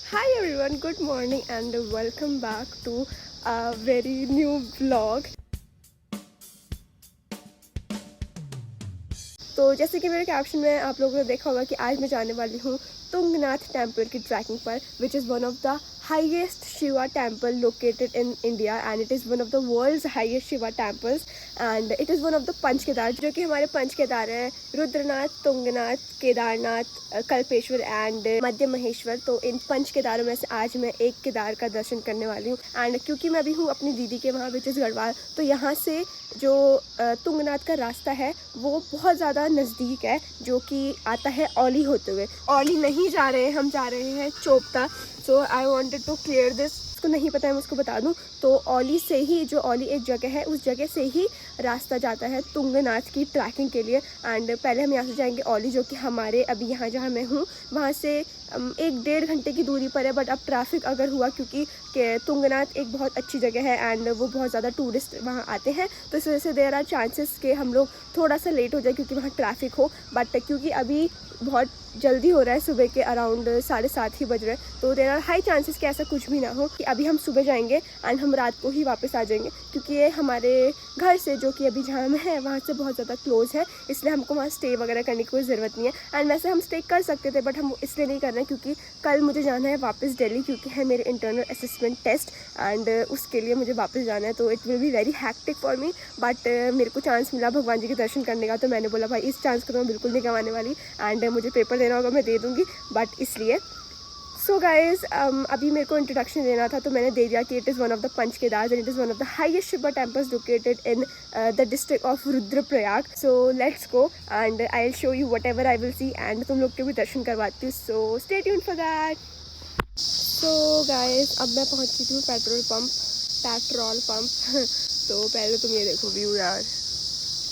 Hi everyone, good morning and welcome back to a very new vlog. तो जैसे कि मेरे कैप्शन में आप लोगों ने देखा होगा कि आज मैं जाने वाली हूँ तुंगनाथ टेम्पल की ट्रैकिंग पर, which is one of the highest Shiva temple located in India and it is one of the world's highest Shiva temples and it is one of the Panch Kedar, जो कि हमारे पंच केदार हैं रुद्रनाथ, तुंगनाथ, केदारनाथ, कल्पेश्वर एंड मध्य महेश्वर। तो इन पंच केदारों में से आज मैं एक केदार का दर्शन करने वाली हूँ एंड क्योंकि मैं अभी हूँ अपनी दीदी के वहाँ विच इज़ गढ़वाल, तो यहाँ से जो तुंगनाथ का रास्ता है वो बहुत ज़्यादा नज़दीक है, जो कि आता है औली होते हुए। औली नहीं जा रहे हैं, हम जा रहे हैं Chopta. So I wanted to clear this, उसको नहीं पता है मैं उसको बता दूं। तो औली से ही, जो औली एक जगह है, उस जगह से ही रास्ता जाता है तुंगनाथ की ट्रैकिंग के लिए। एंड पहले हम यहाँ से जाएंगे औली, जो कि हमारे अभी यहाँ जहाँ मैं हूँ वहाँ से 1-1.5 घंटे की दूरी पर है। बट अब ट्रैफिक अगर हुआ, क्योंकि तुंगनाथ एक बहुत अच्छी जगह है एंड वो बहुत ज़्यादा टूरिस्ट वहाँ आते हैं, तो इस वजह से देर आर चांसेस कि हम लोग थोड़ा सा लेट हो जाए क्योंकि वहाँ ट्रैफिक हो। बट क्योंकि अभी बहुत जल्दी हो रहा है, सुबह के अराउंड 7:30 ही बज रहे हैं, तो देर आर हाई चांसेस कि ऐसा कुछ भी ना हो कि अभी हम सुबह जाएंगे एंड हम रात को ही वापस आ जाएंगे, क्योंकि ये हमारे घर से, जो कि अभी जहाँ मैं है, वहाँ से बहुत ज़्यादा क्लोज है, इसलिए हमको वहाँ स्टे वगैरह करने की कोई ज़रूरत नहीं है। एंड वैसे हम स्टे कर सकते थे बट हम इसलिए नहीं कर रहे हैं क्योंकि कल मुझे जाना है वापस दिल्ली, क्योंकि है मेरे इंटरनल असेसमेंट टेस्ट एंड उसके लिए मुझे वापस जाना है। तो it will be very hectic for me, but मेरे को चांस मिला भगवान जी के दर्शन करने का, तो मैंने बोला भाई इस चांस को तो मैं बिल्कुल नहीं गंवाने वाली एंड मुझे पेपर देना होगा, मैं दे दूँगी। बट इसलिए सो गाइज अभी मेरे को इंट्रोडक्शन देना था तो मैंने दे दिया कि it is one of the Panch Kedar and it is one of the highest Shiva temples located in the district of Rudraprayag. So let's go and I will show you whatever I will see and तुम लोग के भी दर्शन करवाती हूँ, so stay tuned for that. So guys अब मैं पहुँच चुकी हूँ पेट्रोल पंप तो पहले तुम ये देखो व्यू यार,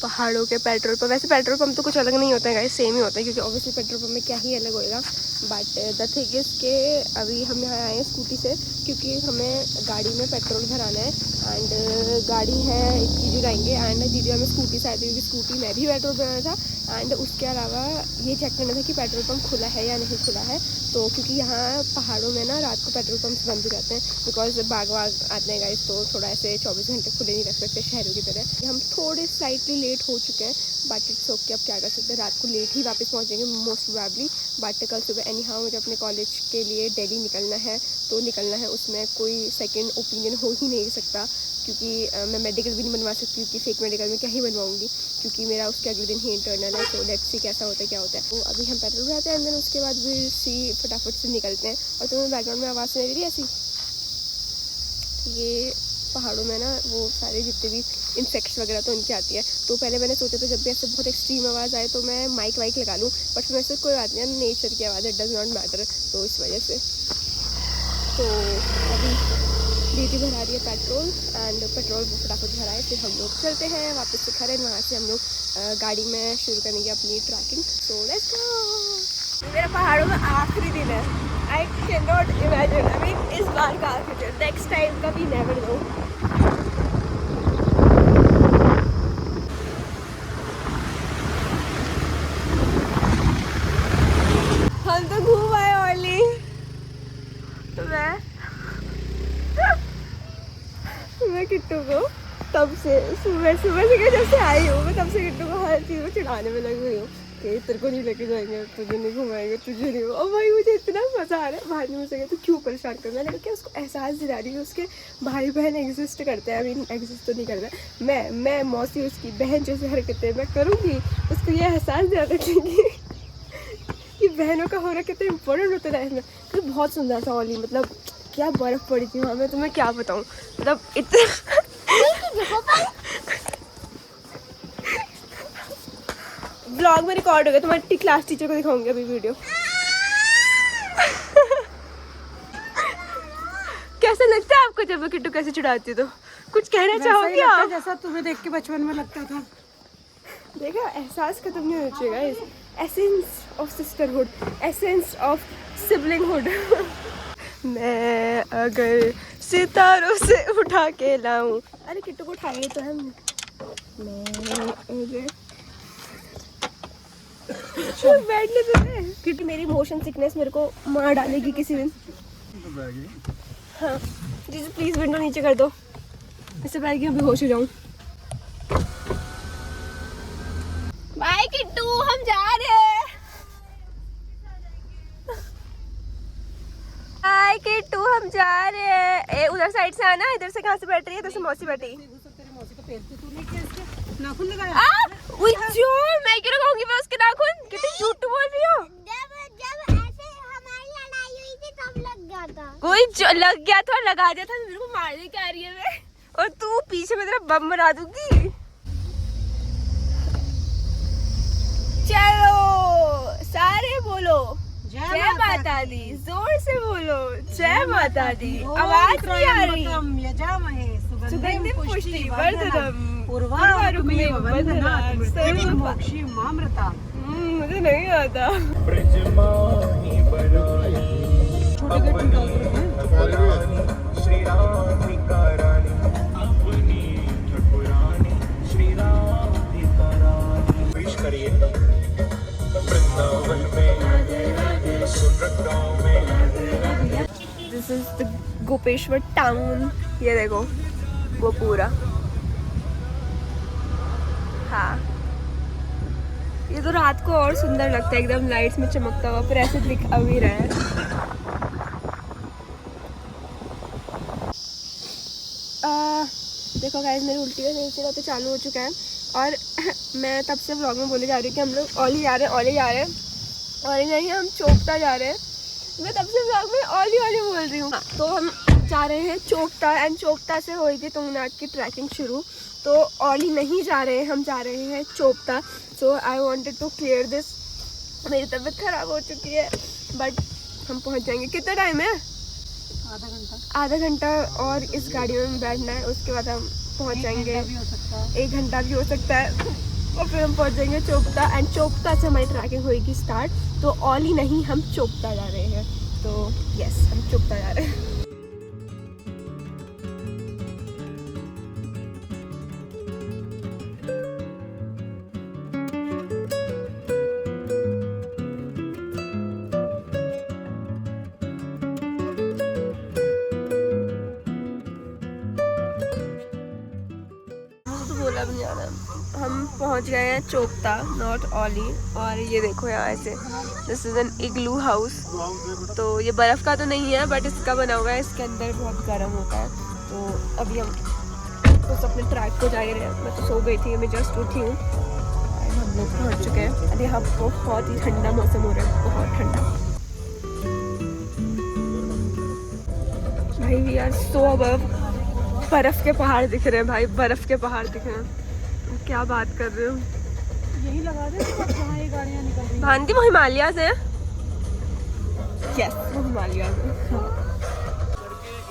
पहाड़ों के पेट्रोल पंप। वैसे पेट्रोल पंप तो कुछ अलग नहीं होता है गाइस, सेम ही होता है, क्योंकि ऑब्वियसली पेट्रोल पंप में क्या ही अलग होएगा। बट द थिंग इज़ के अभी हम यहाँ आए हैं स्कूटी से, क्योंकि हमें गाड़ी में पेट्रोल भराना है एंड गाड़ी है दीदी जाएंगे एंड दीदी हमें स्कूटी से आई थी, क्योंकि स्कूटी में भी पेट्रोल भराना था एंड उसके अलावा ये चेक करना था कि पेट्रोल पंप खुला है या नहीं खुला है। तो क्योंकि यहाँ पहाड़ों में ना रात को पेट्रोल पंप बंद हो जाते हैं, बिकॉज बाग आते हैं गाइस, तो थोड़ा ऐसे 24 घंटे खुले नहीं रख सकते शहरों की तरह। हम थोड़े स्लाइटली लेट हो चुके हैं बट इट्स ओके, अब क्या कर सकते हैं, रात को लेट ही वापस पहुँचेंगे मोस्ट प्रोबेबली। बट कल सुबह एनी हाउ मुझे अपने कॉलेज के लिए दिल्ली निकलना है, तो निकलना है, उसमें कोई सेकेंड ओपिनियन हो ही नहीं सकता, क्योंकि मैं मेडिकल भी नहीं बनवा सकती, क्योंकि फेक मेडिकल में क्या ही बनवाऊँगी, क्योंकि मेरा उसके अगले दिन ही इंटरनल है। सो लेट्स सी कैसा होता है क्या होता है। तो अभी हम पेट्रोल भराते हैं एंड देन उसके बाद विल सी फटाफट से निकलते हैं। और तुम्हें बैकग्राउंड में आवाज़ सुनाई दे रही है ऐसी, ये पहाड़ों में ना वो सारे जितने भी इंसेक्ट्स वगैरह तो इनकी आती है। तो पहले मैंने सोचा था जब भी ऐसे बहुत एक्सट्रीम आवाज़ आए तो मैं माइक वाइक लगा लूँ, बट फिर ऐसे कोई बात नहीं, नेचर की आवाज़, इट डज़ नॉट मैटर, तो इस वजह से। तो अभी दीदी भरा रही है पेट्रोल एंड पेट्रोल फटाफट भराए, फिर हम लोग चलते हैं वापस से घर, वहाँ से हम लोग गाड़ी में शुरू करेंगे अपनी ट्रैकिंग। सो लेट्स गो। मेरा पहाड़ों में आखिरी दिन है, आई can not imagine, I mean इस बार का आखिरी दिन, नेक्स्ट टाइम का भी नेवर नो। हम तो घूम आए ओनली, तो मैं किट्टू को तब से सुबह से जब से आई हूँ, मैं तब से किट्टू को हर चीज़ में चिढ़ाने में लगी हुई हूँ कि तेरे को नहीं लेके जाएंगे, तुझे नहीं घुमाएंगे, तुझे नहीं। और भाई मुझे इतना मज़ा आ रहा है, भाई मुझसे कहते तो क्यों परेशान करना, लेकिन क्या उसको एहसास दिला रही है उसके भाई बहन एग्जिस्ट करते हैं। अभी एग्जिस्ट तो नहीं कर रहा, मैं मौसी उसकी बहन जैसे हरकतें मैं करूँगी, उसको ये एहसास दिला देंगी कि बहनों का होना कितना इम्पोर्टेंट होता है लाइफ में। तो बहुत सुंदर था ओली, मतलब क्या बर्फ़ पड़ी थी वहाँ, मैं तुम्हें क्या बताऊँ, मतलब इतना ब्लॉग में रिकॉर्ड हो गया, तुम्हारी क्लास टीचर को दिखाऊंगी अभी वीडियो। कैसा लगता है आपको जब मैं किट्टू कैसे चिढ़ाती हूँ, तो कुछ कहना चाहोगे आप? जैसा तुम्हें देख के बचपन में लगता था। देखा, एहसास खत्म नहीं होना चाहिए guys, essence of sisterhood, essence of siblinghood. मैं अगर सितारों से उठा के लाऊं, अरे किट्टू को उठाएंगे तो हम, मैं अगर बैठने तो दे, क्योंकि मेरी मोशन सिकनेस मेरे को मार डालेगी किसी दिन। हाँ जीजू प्लीज विंडो नीचे कर दो, इससे पहले कि मैं बेहोश हो जाऊं। बाय किट्टू, हम जा रहे हैं। बाय किट्टू, हम जा रहे हैं। उधर साइड से आना, इधर से कहाँ से बैठ रही है? इधर से मौसी बैठी। नाखून लगाया? मैं क्यों लगाऊंगी मैं उसके नाखून? कितनी झूठ बोल रही हो। जब ऐसे हमारी लड़ाई हुई थी तब लग गया था। कोई लग गया था, लगा दिया था, मेरे को मारने क्या आ रही है मैं, और तू पीछे में तेरा बम बना दूंगी। चलो सारे बोलो जय माता दी, जोर से बोलो जय माता दी। आवाज नहीं आ रही। सुगंधिम पुष्टि वर्धनम पूर्वारुकमेव वंदनात् सर्व मोक्षी मामृता। मुझे नहीं आता। श्री राधिका रानी अपनी ठकुरानी, श्री राधिका रानी। विश करिए वृंदावन में, सुन गाँव में। This is the Gopeshwar town. ये देखो वो पूरा, हाँ ये तो रात को और सुंदर लगता है, एकदम लाइट्स में चमकता हुआ, पर ऐसे दिख अभी रहा है। देखो गाइस, मेरी उल्टी का सिलसिला तो चालू हो चुका है, और मैं तब से व्लॉग में बोले जा रही हूँ कि हम लोग ओली जा रहे हैं, ओली जा रहे हैं, ओली नहीं हम चोपता जा रहे हैं। मैं तब से व्लॉग में ओली ओली बोल रही हूँ। तो हम जा रहे हैं चोपता, एंड चोपता से हुई थी तुंगनाथ की ट्रैकिंग शुरू। तो ओली नहीं जा रहे हैं, हम जा रहे हैं Chopta. So I wanted to clear this. मेरी तबीयत ख़राब हो चुकी है, बट हम पहुंच जाएंगे। कितना टाइम है? आधा घंटा और इस गाड़ी में बैठना है, उसके बाद हम पहुंच जाएंगे। 1 घंटा भी हो सकता है, और फिर हम पहुंच जाएंगे चोपता, एंड चोपता से हमारी ट्रैकिंग होगी स्टार्ट। तो ओली नहीं, हम चोपता जा रहे हैं। तो यस, हम चोपता जा रहे हैं। हम पहुंच गए हैं चोपता, नॉट ओली। और ये देखो यहाँ ऐसे, this is an igloo house. तो ये बर्फ़ का तो नहीं है, बट इसका बना हुआ है, इसके अंदर बहुत गर्म होता है। तो अभी हम बस अपने ट्रैक को जा रहे हैं। मैं तो सो गई थी, मैं जस्ट उठी हूँ। हम लोग पहुँच चुके हैं। अरे यहाँ बहुत ही ठंडा मौसम हो रहा है, बहुत ठंडा। भाई वी आर सो अबव। बर्फ़ के पहाड़ दिख रहे हैं भाई, बर्फ़ के पहाड़ दिख रहे हैं। क्या बात कर रहे हो? यही लगा दे जहाँ ये गाड़ियाँ निकल रही हैं। भांति वो हिमालय से? यस, वो हिमालय से।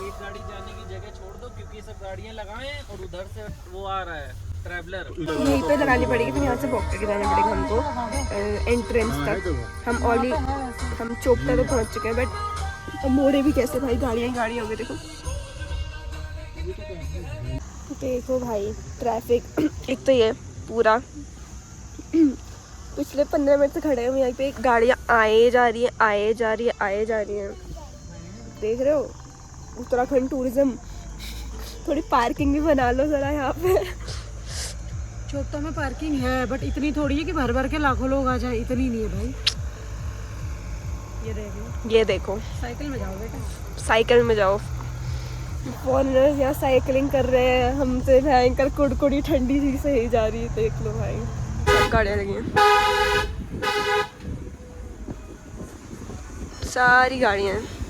एक गाड़ी जाने की जगह छोड़ दो, क्योंकि सब गाड़ियाँ लगाएं और उधर से वो आ रहा है ट्रैवलर। यहीं पे लगानी पड़ेगी, फिर यहाँ से वॉक करके जाना पड़ेगा हमको एंट्रेंस तक। हम ऑलरेडी हम चोपता तो पहुँच चुके हैं, बट मोड़े भी कैसे भाई, गाड़ियाँ ही गाड़ियाँ हो गई। देखो देखो भाई ट्रैफिक। एक तो ये पूरा पिछले 15 मिनट से खड़े हैं यहाँ पे, गाड़ियाँ आए जा रही है, आए जा रही है, आए जा रही हैं। देख रहे हो, उत्तराखंड टूरिज्म। थोड़ी पार्किंग भी बना लो ज़रा यहाँ पे। चोपता में पार्किंग है, बट इतनी थोड़ी है कि भर भर के लाखों लोग आ जाए, इतनी नहीं है भाई। ये देखो साइकिल में जाओ बेटा, साइकिल में जाओ। फॉरेनर्स यहाँ साइकिलिंग कर रहे हैं, हमसे भयंकर कुड़कुड़ी ठंडी सी सही जा रही है। देख लो भाई, सब गाड़ियाँ लगी हैं, सारी गाड़ियाँ हैं।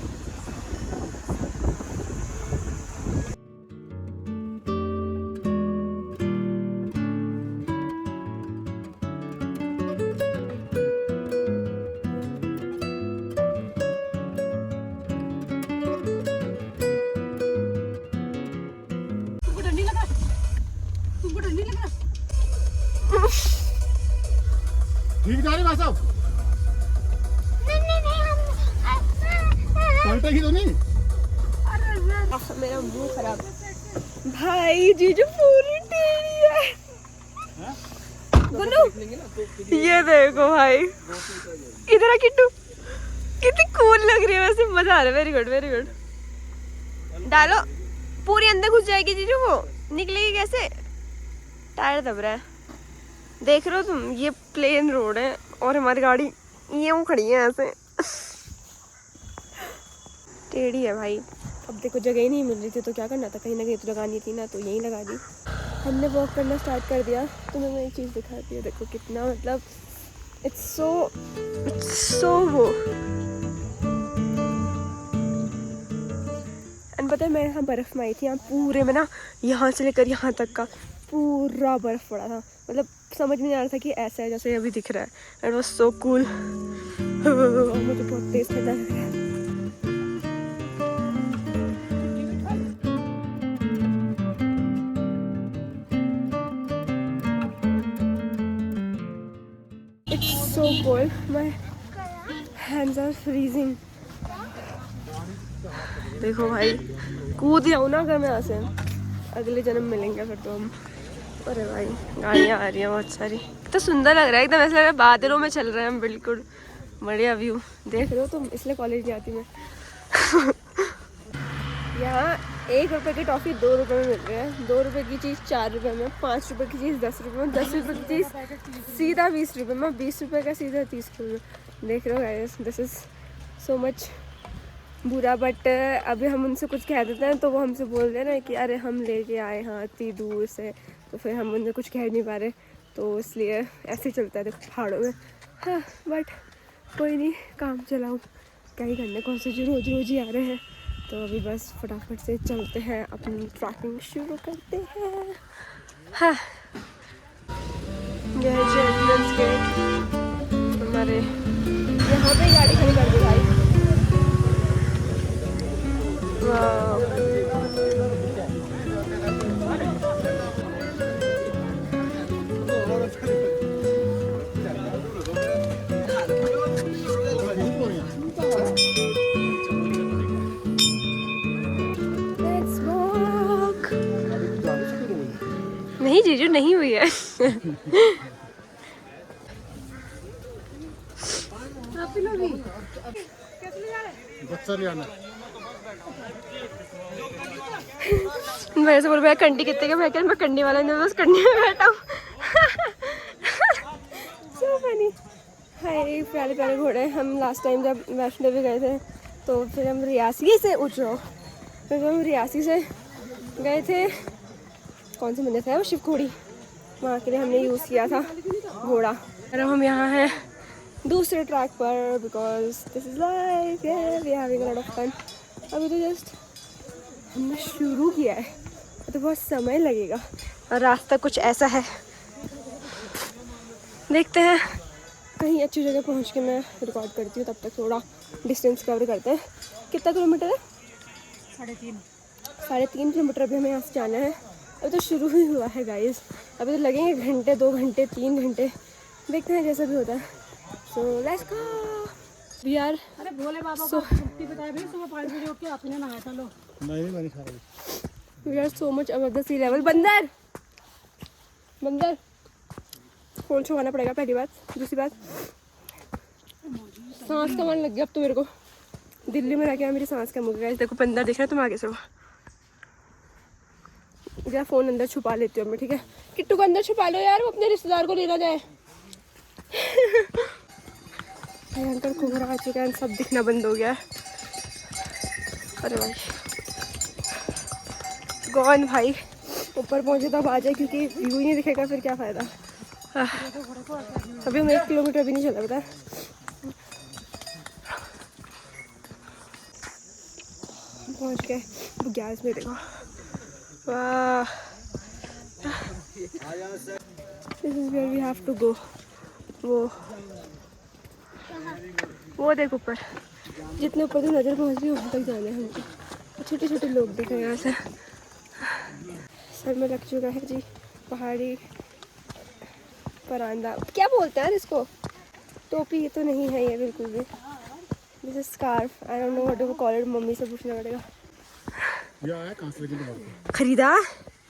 ठीक जा रही भाई साहब? पलटेगी तो नहीं? मेरा मुंह खराब भाई, जीजू पूरी टेढ़ी है। बोलो, ये देखो भाई, इधर आ किट्टू, कितनी कूल लग रही है वैसे, मजा आ रहा है। Very good very good. डालो, पूरी अंदर घुस जाएगी जीजू, वो निकलेगी कैसे? टायर दब रहा है। देख रहे हो तुम, ये प्लेन रोड है और हमारी गाड़ी यूं खड़ी है ऐसे। टेढ़ी है भाई। अब देखो जगह ही नहीं मिल रही थी तो क्या करना था, कहीं ना कहीं तो लगानी थी ना, तो यहीं लगा दी। हमने वॉक करना स्टार्ट कर दिया। तुम्हें मैं एक चीज़ दिखाती हूँ, देखो कितना मतलब इट्स सो वो। एंड पता है मैं यहाँ बर्फ़ में आई थी, यहाँ पूरे में ना, यहाँ से लेकर यहाँ तक का पूरा बर्फ़ पड़ा था। मतलब समझ में नहीं आ रहा था कि ऐसा है जैसे अभी दिख रहा है। It was so cool. मुझे बहुत तेज ठंडा लग रहा है। It's so cold. My hands are freezing. देखो भाई, कूद जाऊँ ना अगर मैं यहाँ से, अगले जन्म मिलेंगे फिर तो हम। अरे भाई गाड़ियाँ आ रही हैं बहुत सारी। तो सुंदर लग रहा है एकदम, ऐसा लग रहा है बादलों में चल रहे हैं हम बिल्कुल। बढ़िया व्यू देख रहे हो तुम, इसलिए कॉलेज नहीं आती मैं। यहाँ 1 रुपए की टॉफ़ी 2 रुपए में मिल रही है, 2 रुपए की चीज़ 4 रुपए में, 5 रुपए की चीज़ 10 रुपए में, 10 रुपए की चीज़ सीधा 20 रुपए में, 20 रुपए का सीधा 30 रुपए में। देख रहे हो guys, this is so much बुरा। बट अभी हम उनसे कुछ कह देते हैं तो वो हमसे बोल रहे हैं ना कि अरे हम लेके आए हाँ इतनी दूर से, तो फिर हम उनसे कुछ कह नहीं पा रहे, तो इसलिए ऐसे चलता है देखो पहाड़ों में। हाँ बट कोई नहीं, काम चलाऊँ, क्या ही करने, कौन से जो रोज़ रोज़ ही आ रहे हैं। तो अभी बस फटाफट से चलते हैं, अपनी ट्रैकिंग शुरू करते हैं। हाँ ये है चैंपियंस गेट हमारे, यहाँ पे गाड़ी खड़ी कर दी भाई। वाह नहीं जीजू नहीं हुई है। मेरे से बोल रहा है कंडी कितने का, मैं कंडी वाला नहीं, बस कंडी में बैठा हूँ। So funny. हाय प्यारे प्यारे घोड़े। हम लास्ट टाइम जब वैष्णो देवी गए थे तो फिर हम रियासी से गए थे, कौन से मंदिर था वो, शिवखोड़ी, वहाँ के लिए हमने यूज़ किया था घोड़ा। और हम यहाँ हैं दूसरे ट्रैक पर, because this is life, we are having a lot of fun. अभी तो जस्ट हमने शुरू किया है, तो बहुत समय लगेगा और रास्ता कुछ ऐसा है। देखते हैं, कहीं अच्छी जगह पहुँच के मैं रिकॉर्ड करती हूँ, तब तक थोड़ा डिस्टेंस कवर करते हैं। कितना किलोमीटर है? 3.5 किलोमीटर अभी हमें यहाँ से जाना है। अभी तो शुरू ही हुआ है गाइस, अभी तो लगेंगे घंटे, 2 घंटे, 3 घंटे, देखते हैं जैसा भी होता है। So let's go. We are, अरे भोले बाबा को छुट्टी बताया भी, सुबह 5 बजे उठ के आपने नहाया था। लो नहीं मैंने खा रही। We are so much above the sea level. बंदर फोन छुपाना पड़ेगा पहली बात। दूसरी बात, सांस कम आने लग गया अब तो मेरे को। दिल्ली में रह के मेरी सांस कम हो गई। देखो बंदर देख रहे हैं तुम आगे से, वो जरा फ़ोन अंदर छुपा लेती हूँ मैं, ठीक है? किट्टू को अंदर छुपा लो यार, वो अपने रिश्तेदार को लेना जाए। भयंकर कोहरा आ चुका है, सब दिखना बंद हो गया है। अरे भाई गॉन भाई, ऊपर पहुँचे तब आ जाए, क्योंकि व्यू ही नहीं दिखेगा फिर क्या फ़ायदा। अभी हम 1 किलोमीटर भी नहीं चला, पता है? पहुँच गए बुग्याल में, देखो वाह, this is where we have to go. वो देखो ऊपर, जितने ऊपर तो नज़र पहुँच रही है वहाँ तक जाना है हमको। छोटे छोटे लोग देख रहे हैं यहाँ से। सर में लग चुका है जी पहाड़ी परांदा, क्या बोलते हैं यार इसको? टोपी तो नहीं है ये बिल्कुल भी। This is scarf, I don't know what to call it, mummy से पूछना पड़ेगा। ये आया कहाँ से लेके तुम्हारे? खरीदा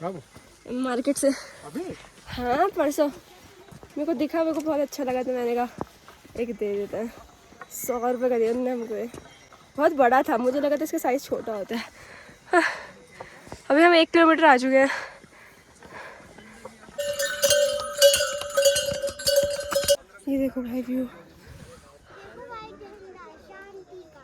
कब? मार्केट से। अभी? हाँ परसों, मेरे को दिखा, मेरे को बहुत अच्छा लगा तो मैंने कहा एक दे देता है। 100 रुपये का दिया उन्होंने हमको। बहुत बड़ा था, मुझे लगा था इसका साइज़ छोटा होता है, अभी हम 1 किलोमीटर आ चुके हैं। ये देखो भाई व्यू। देखो भाई झंडा शांति का।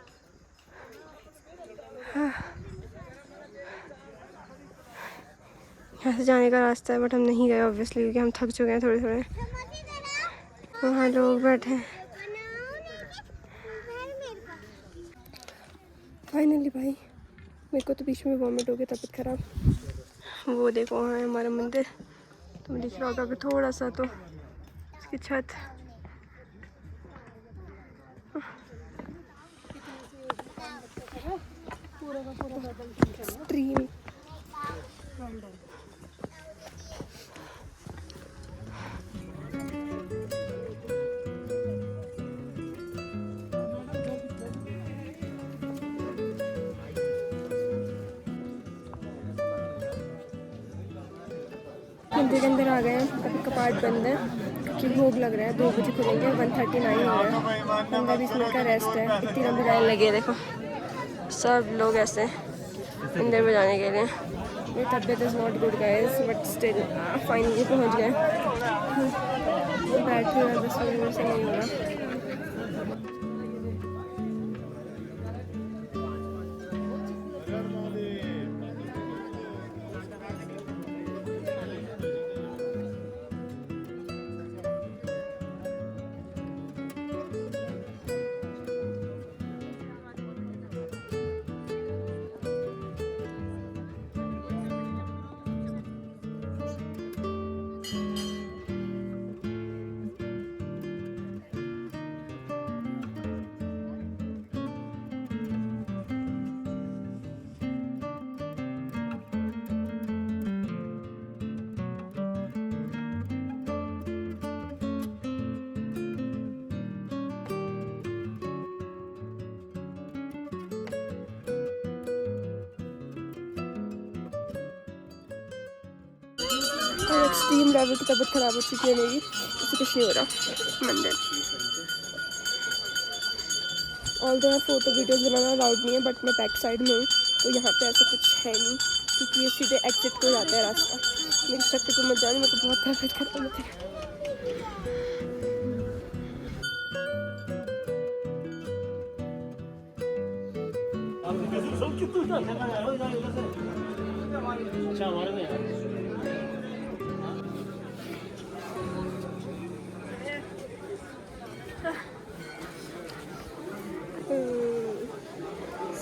यहाँ से जाने का रास्ता है बट हम नहीं गए ऑब्वियसली क्योंकि हम थक चुके हैं थोड़े थोड़े। वहाँ लोग बैठे हैं। फाइनली भाई मेरे को तो बीच में वॉमिट हो गई, तबीयत खराब। वो देखो वहाँ है हमारा मंदिर, तुम दिख रहा होगा अभी थोड़ा सा तो इसकी छत। स्ट्रीम मंदिर के अंदर आ गए हैं। अभी कपाट बंद है क्योंकि भोग लग रहा है, 2 बजे खुलेंगे। 1:39 हो रहा है, 15-20 मिनट का रेस्ट है। इतनी लंबी लाइन लगी है, देखो सब लोग ऐसे मंदिर में जाने के लिए। मेरी तबीयत is not good guys but still finally पहुंच गए। बैठ रही हूँ बस, मेरे से नहीं हो रहा। और एक्सट्रीम लेवल की तबीयत ख़राब हो चुकी है मेरी, इससे कुछ नहीं हो रहा मंदिर। ऑल दो फोटो वीडियोस बनाना अलाउड नहीं है बट मैं बैक साइड में हूँ तो यहाँ पे ऐसा कुछ है नहीं क्योंकि ये सीधे एग्जिट को जाता है रास्ता। मेरी शक्ति को मत जाने, मेरे को बहुत तबीयत खराब होती है।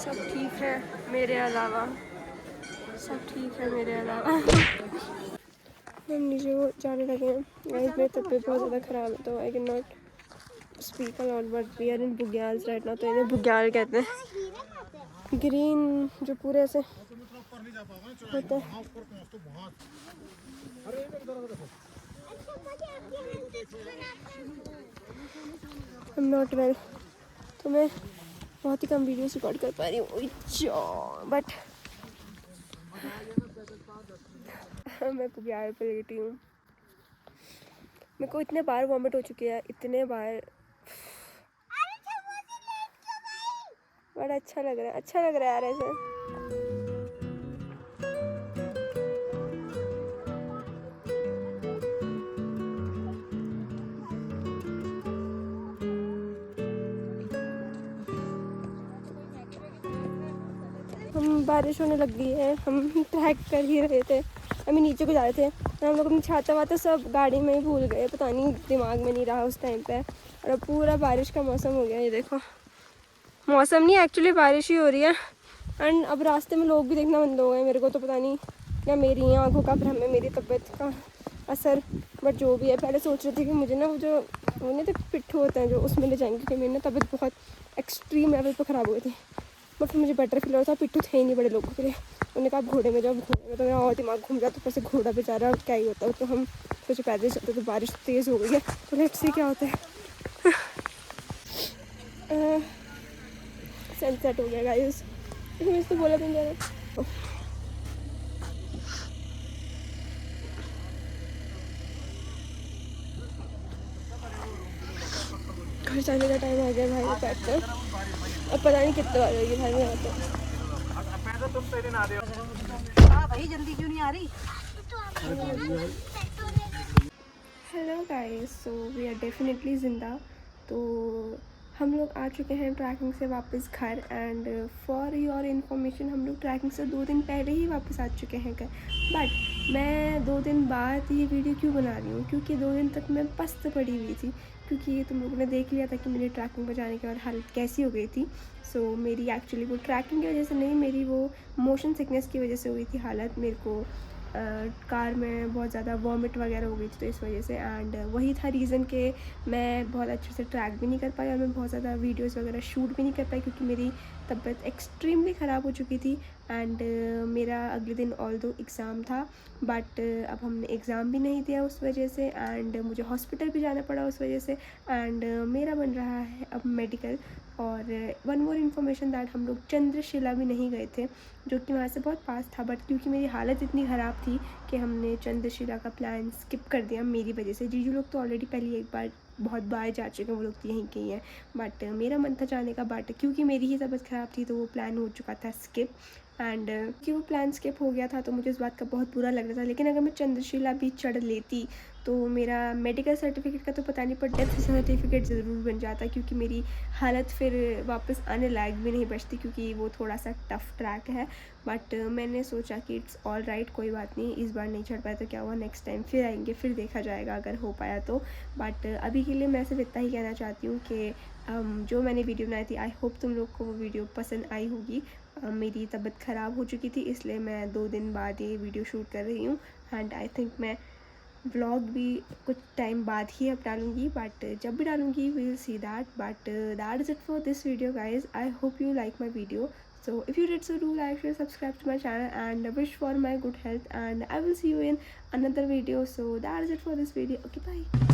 सब ठीक है मेरे अलावा, सब ठीक है मेरे अलावा। हम नीचे को जाने लगे हैं गाइस। मेरी तबीयत बहुत ज़्यादा ख़राब है तो I can not speak a lot but we are in bugyal right now. तो इन्हें बुग्याल कहते हैं। ग्रीन जो पूरे ऐसे होता है। आई एम नॉट वेल तो मैं बहुत ही कम वीडियोस रिकॉर्ड कर पा रही हूँ बट मैं बुग्याल पे लेटी हूँ। मेरे को इतने बार वॉमिट हो चुकी है, इतने बार, बड़ा अच्छा लग रहा है, अच्छा लग रहा है यार ऐसे। हम बारिश होने लग गई है, हम ट्रैक कर ही रहे थे, अभी नीचे को जा रहे थे और हम लोग अपनी छाता वाता सब गाड़ी में ही भूल गए, पता नहीं दिमाग में नहीं रहा उस टाइम पे। और अब पूरा बारिश का मौसम हो गया, ये देखो मौसम नहीं एक्चुअली बारिश ही हो रही है। एंड अब रास्ते में लोग भी देखना बंद हो गए। मेरे को तो पता नहीं या मेरी आंखों का भ्रम है, मेरी तबीयत का असर, बट जो भी है। पहले सोच रही थी कि मुझे ना वो नहीं तो पिट्ठू होते हैं जो उसमें ले जाएंगे क्योंकि मेरी ना तबीयत बहुत एक्सट्रीम लेवल पर ख़राब हो गई थी। बट फिर मुझे बेटर फील हो रहा था, पिट्ठू थे ही नहीं बड़े लोगों के लिए। उन्होंने कहा घोड़े में जाओ, घोड़े में तो मेरा और दिमाग घूम गया। तो ऊपर से घोड़ा बेचारा और क्या ही होता है। तो हम सोचे पैदल चलते, तो बारिश तेज़ हो गई है तो लेट्स सी क्या होता है। सनसेट हो गया गाइस, मैं इसको बोला बन जा रहा। घर जाने का टाइम आ गया भाई, बैठ कर अब पता नहीं कितने बार होगी भाई। मैं यहाँ पे हाँ भाई जल्दी क्यों नहीं आ रही? Hello guys, so we are definitely ज़िंदा। तो हम लोग आ चुके हैं ट्रैकिंग से वापस घर, एंड फॉर योर इन्फॉर्मेशन हम लोग ट्रैकिंग से 2 दिन पहले ही वापस आ चुके हैं घर। बट मैं 2 दिन बाद ये वीडियो क्यों बना रही हूँ, क्योंकि 2 दिन तक मैं पस्त पड़ी हुई थी, क्योंकि तुम लोगों ने देख लिया था कि मेरी ट्रैकिंग पर जाने के बाद हालत कैसी हो गई थी। सो मेरी एक्चुअली वो ट्रैकिंग की वजह से नहीं, मेरी वो मोशन सिकनेस की वजह से हुई थी हालत। मेरे को कार में बहुत ज़्यादा वॉमिट वगैरह हो गई थी, तो इस वजह से, एंड वही था रीज़न कि मैं बहुत अच्छे से ट्रैक भी नहीं कर पाई और मैं बहुत ज़्यादा वीडियोस वगैरह शूट भी नहीं कर पाई, क्योंकि मेरी तबीयत एक्सट्रीमली ख़राब हो चुकी थी। एंड मेरा अगले दिन ऑल्दो एग्ज़ाम था, बट अब हमने एग्ज़ाम भी नहीं दिया उस वजह से, एंड मुझे हॉस्पिटल भी जाना पड़ा उस वजह से। एंड मेरा बन रहा है अब मेडिकल। और वन मोर इन्फॉर्मेशन दैट हम लोग चंद्रशिला भी नहीं गए थे, जो कि वहाँ से बहुत पास था, बट क्योंकि मेरी हालत इतनी ख़राब थी कि हमने चंद्रशिला का प्लान स्किप कर दिया मेरी वजह से। जीजू लोग तो ऑलरेडी पहले एक बार बहुत बार जा चुके हैं, वो लोग तो यहीं के ही हैं, बट मेरा मन था जाने का, बट क्योंकि मेरी ही तबीयत ख़राब थी तो वो प्लान हो चुका था स्किप। एंड कि वो प्लान स्किप हो गया था तो मुझे इस बात का बहुत बुरा लग रहा था। लेकिन अगर मैं चंद्रशिला भी चढ़ लेती तो मेरा मेडिकल सर्टिफिकेट का तो पता नहीं, पर डेथ सर्टिफिकेट ज़रूर बन जाता, क्योंकि मेरी हालत फिर वापस आने लायक भी नहीं बचती, क्योंकि वो थोड़ा सा टफ़ ट्रैक है। बट मैंने सोचा कि इट्स ऑल राइट, कोई बात नहीं, इस बार नहीं चढ़ पाया तो क्या हुआ, नेक्स्ट टाइम फिर आएंगे, फिर देखा जाएगा अगर हो पाया तो। बट अभी के लिए मैं सिर्फ इतना ही कहना चाहती हूँ कि जो मैंने वीडियो बनाई थी, आई होप तुम लोग को वो वीडियो पसंद आई होगी। मेरी तबीयत ख़राब हो चुकी थी, इसलिए मैं 2 दिन बाद ये वीडियो शूट कर रही हूँ, एंड आई थिंक मैं व्लॉग भी कुछ टाइम बाद ही अब डालूँगी, बट जब भी डालूँगी we will see that. But that is it for this video guys. I hope you like my video. So if you did so, do like, share, subscribe to my channel, and wish for my good health, and I will see you in another video. So that is it for this video. Okay, bye.